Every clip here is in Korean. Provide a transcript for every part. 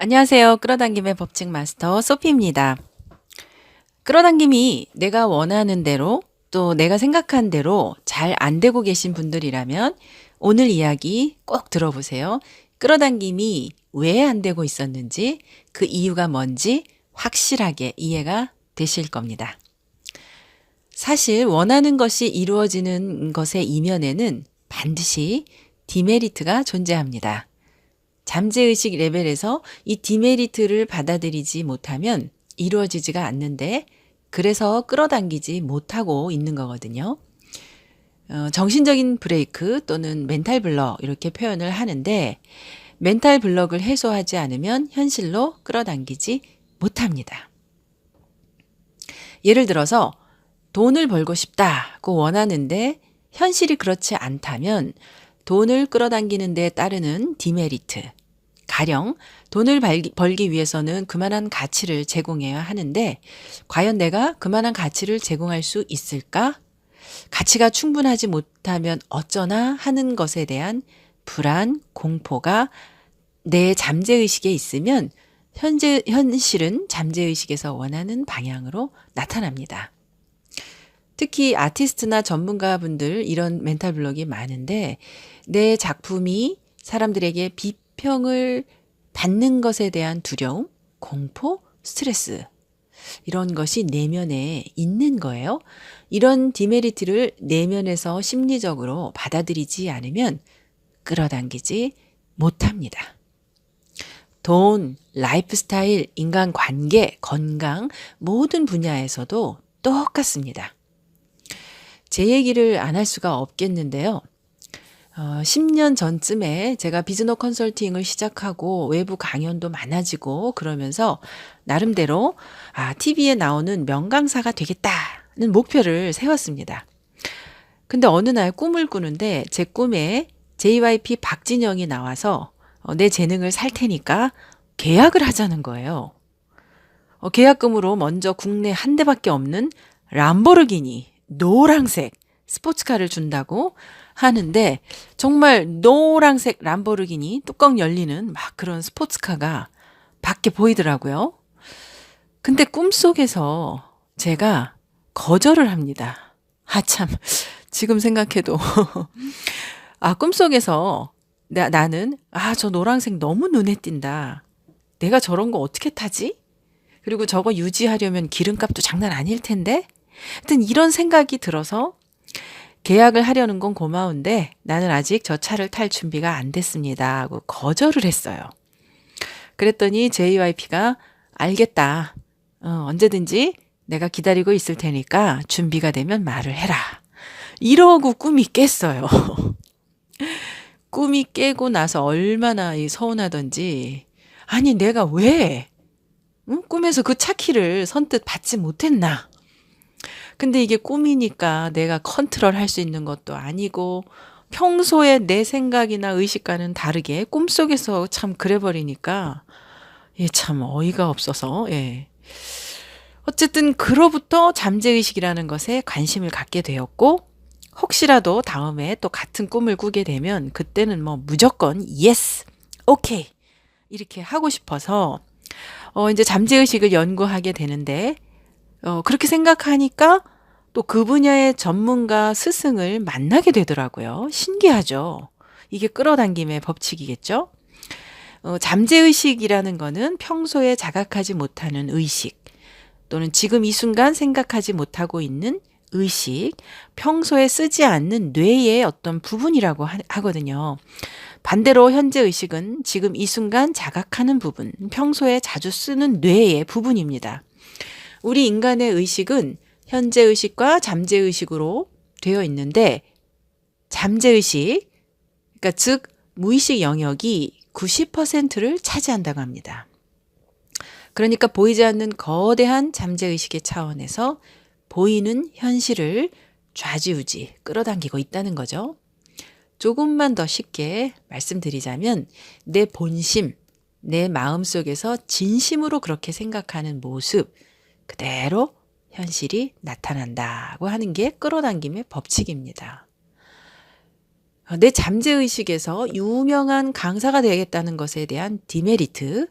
안녕하세요. 끌어당김의 법칙 마스터 소피입니다. 끌어당김이 내가 원하는 대로 또 내가 생각한 대로 잘 안 되고 계신 분들이라면 오늘 이야기 꼭 들어보세요. 끌어당김이 왜 안 되고 있었는지 그 이유가 뭔지 확실하게 이해가 되실 겁니다. 사실 원하는 것이 이루어지는 것의 이면에는 반드시 디메리트가 존재합니다. 잠재의식 레벨에서 이 디메리트를 받아들이지 못하면 이루어지지가 않는데 그래서 끌어당기지 못하고 있는 거거든요. 정신적인 브레이크 또는 멘탈 블럭 이렇게 표현을 하는데 멘탈 블럭을 해소하지 않으면 현실로 끌어당기지 못합니다. 예를 들어서 돈을 벌고 싶다고 원하는데 현실이 그렇지 않다면 돈을 끌어당기는 데 따르는 디메리트, 가령 돈을 벌기 위해서는 그만한 가치를 제공해야 하는데 과연 내가 그만한 가치를 제공할 수 있을까? 가치가 충분하지 못하면 어쩌나 하는 것에 대한 불안, 공포가 내 잠재의식에 있으면 현실은 잠재의식에서 원하는 방향으로 나타납니다. 특히 아티스트나 전문가분들 이런 멘탈 블록이 많은데 내 작품이 사람들에게 비평을 받는 것에 대한 두려움, 공포, 스트레스 이런 것이 내면에 있는 거예요. 이런 디메리트를 내면에서 심리적으로 받아들이지 않으면 끌어당기지 못합니다. 돈, 라이프 스타일, 인간관계, 건강 모든 분야에서도 똑같습니다. 제 얘기를 안 할 수가 없겠는데요. 10년 전쯤에 제가 비즈너 컨설팅을 시작하고 외부 강연도 많아지고 그러면서 나름대로 TV에 나오는 명강사가 되겠다는 목표를 세웠습니다. 근데 어느 날 꿈을 꾸는데 제 꿈에 JYP 박진영이 나와서 내 재능을 살 테니까 계약을 하자는 거예요. 계약금으로 먼저 국내 한 대밖에 없는 람보르기니 노란색 스포츠카를 준다고 하는데 정말 노란색 람보르기니 뚜껑 열리는 막 그런 스포츠카가 밖에 보이더라고요. 근데 꿈속에서 제가 거절을 합니다. 참, 지금 생각해도. 꿈속에서 나는, 저 노란색 너무 눈에 띈다. 내가 저런 거 어떻게 타지? 그리고 저거 유지하려면 기름값도 장난 아닐 텐데? 하여튼 이런 생각이 들어서 계약을 하려는 건 고마운데 나는 아직 저 차를 탈 준비가 안 됐습니다 하고 거절을 했어요. 그랬더니 JYP가 알겠다. 언제든지 내가 기다리고 있을 테니까 준비가 되면 말을 해라. 이러고 꿈이 깼어요. 꿈이 깨고 나서 얼마나 서운하던지 아니 내가 왜 꿈에서 그 차 키를 선뜻 받지 못했나. 근데 이게 꿈이니까 내가 컨트롤 할 수 있는 것도 아니고 평소에 내 생각이나 의식과는 다르게 꿈속에서 참 그래버리니까 참 어이가 없어서 어쨌든 그로부터 잠재의식이라는 것에 관심을 갖게 되었고 혹시라도 다음에 또 같은 꿈을 꾸게 되면 그때는 뭐 무조건 예스, 오케이 이렇게 하고 싶어서 이제 잠재의식을 연구하게 되는데 그렇게 생각하니까 또 그 분야의 전문가 스승을 만나게 되더라고요. 신기하죠. 이게 끌어당김의 법칙이겠죠. 잠재의식이라는 거는 평소에 자각하지 못하는 의식 또는 지금 이 순간 생각하지 못하고 있는 의식, 평소에 쓰지 않는 뇌의 어떤 부분이라고 하거든요. 반대로 현재 의식은 지금 이 순간 자각하는 부분, 평소에 자주 쓰는 뇌의 부분입니다. 우리 인간의 의식은 현재 의식과 잠재 의식으로 되어 있는데 잠재 의식, 그러니까 즉 무의식 영역이 90%를 차지한다고 합니다. 그러니까 보이지 않는 거대한 잠재 의식의 차원에서 보이는 현실을 좌지우지 끌어당기고 있다는 거죠. 조금만 더 쉽게 말씀드리자면 내 본심, 내 마음속에서 진심으로 그렇게 생각하는 모습 그대로 현실이 나타난다고 하는 게 끌어당김의 법칙입니다. 내 잠재의식에서 유명한 강사가 되겠다는 것에 대한 디메리트,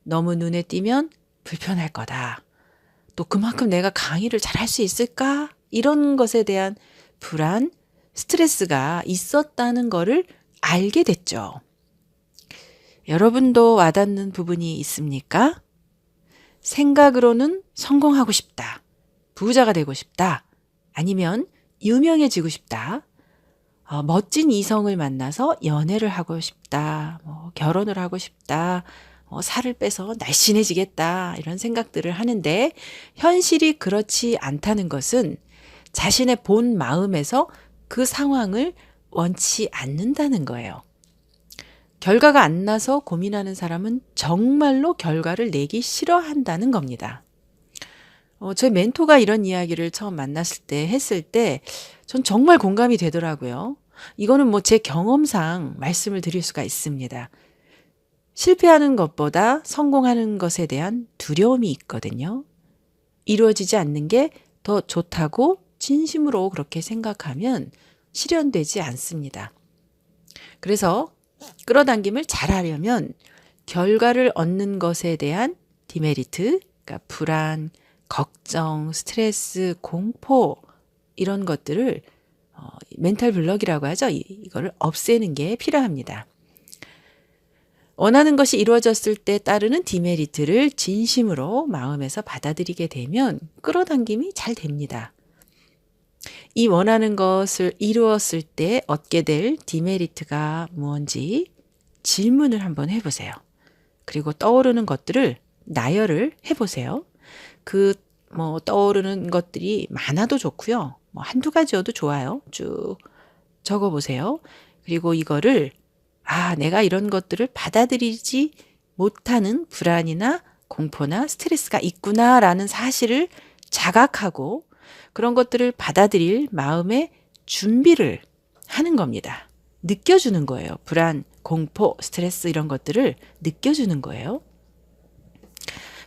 너무 눈에 띄면 불편할 거다. 또 그만큼 내가 강의를 잘할 수 있을까? 이런 것에 대한 불안, 스트레스가 있었다는 거를 알게 됐죠. 여러분도 와닿는 부분이 있습니까? 생각으로는 성공하고 싶다. 부자가 되고 싶다. 아니면 유명해지고 싶다. 멋진 이성을 만나서 연애를 하고 싶다. 결혼을 하고 싶다. 살을 빼서 날씬해지겠다. 이런 생각들을 하는데 현실이 그렇지 않다는 것은 자신의 본 마음에서 그 상황을 원치 않는다는 거예요. 결과가 안 나서 고민하는 사람은 정말로 결과를 내기 싫어한다는 겁니다. 저희 멘토가 이런 이야기를 처음 만났을 때 했을 때 전 정말 공감이 되더라고요. 이거는 뭐 제 경험상 말씀을 드릴 수가 있습니다. 실패하는 것보다 성공하는 것에 대한 두려움이 있거든요. 이루어지지 않는 게 더 좋다고 진심으로 그렇게 생각하면 실현되지 않습니다. 그래서 끌어당김을 잘하려면 결과를 얻는 것에 대한 디메리트, 그러니까 불안, 걱정, 스트레스, 공포 이런 것들을 멘탈 블럭이라고 하죠. 이거를 없애는 게 필요합니다. 원하는 것이 이루어졌을 때 따르는 디메리트를 진심으로 마음에서 받아들이게 되면 끌어당김이 잘 됩니다. 이 원하는 것을 이루었을 때 얻게 될 디메리트가 뭔지 질문을 한번 해보세요. 그리고 떠오르는 것들을 나열을 해보세요. 떠오르는 것들이 많아도 좋고요. 한두 가지여도 좋아요. 쭉 적어보세요. 그리고 이거를 내가 이런 것들을 받아들이지 못하는 불안이나 공포나 스트레스가 있구나라는 사실을 자각하고 그런 것들을 받아들일 마음의 준비를 하는 겁니다. 느껴주는 거예요. 불안, 공포, 스트레스 이런 것들을 느껴주는 거예요.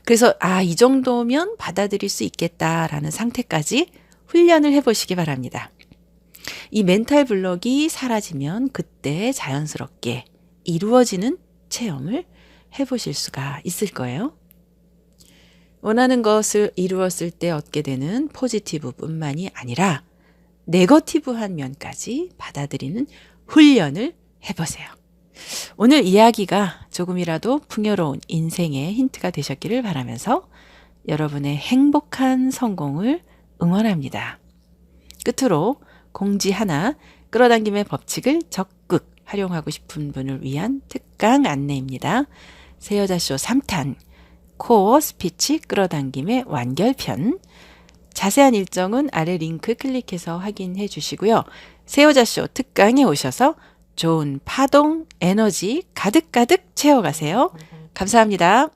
그래서 이 정도면 받아들일 수 있겠다라는 상태까지 훈련을 해보시기 바랍니다. 이 멘탈 블럭이 사라지면 그때 자연스럽게 이루어지는 체험을 해보실 수가 있을 거예요. 원하는 것을 이루었을 때 얻게 되는 포지티브뿐만이 아니라 네거티브한 면까지 받아들이는 훈련을 해보세요. 오늘 이야기가 조금이라도 풍요로운 인생의 힌트가 되셨기를 바라면서 여러분의 행복한 성공을 응원합니다. 끝으로 공지 하나, 끌어당김의 법칙을 적극 활용하고 싶은 분을 위한 특강 안내입니다. 새여자쇼 3탄 코어 스피치 끌어당김의 완결편. 자세한 일정은 아래 링크 클릭해서 확인해 주시고요. 새여자쇼 특강에 오셔서 좋은 파동, 에너지 가득가득 채워가세요. 감사합니다.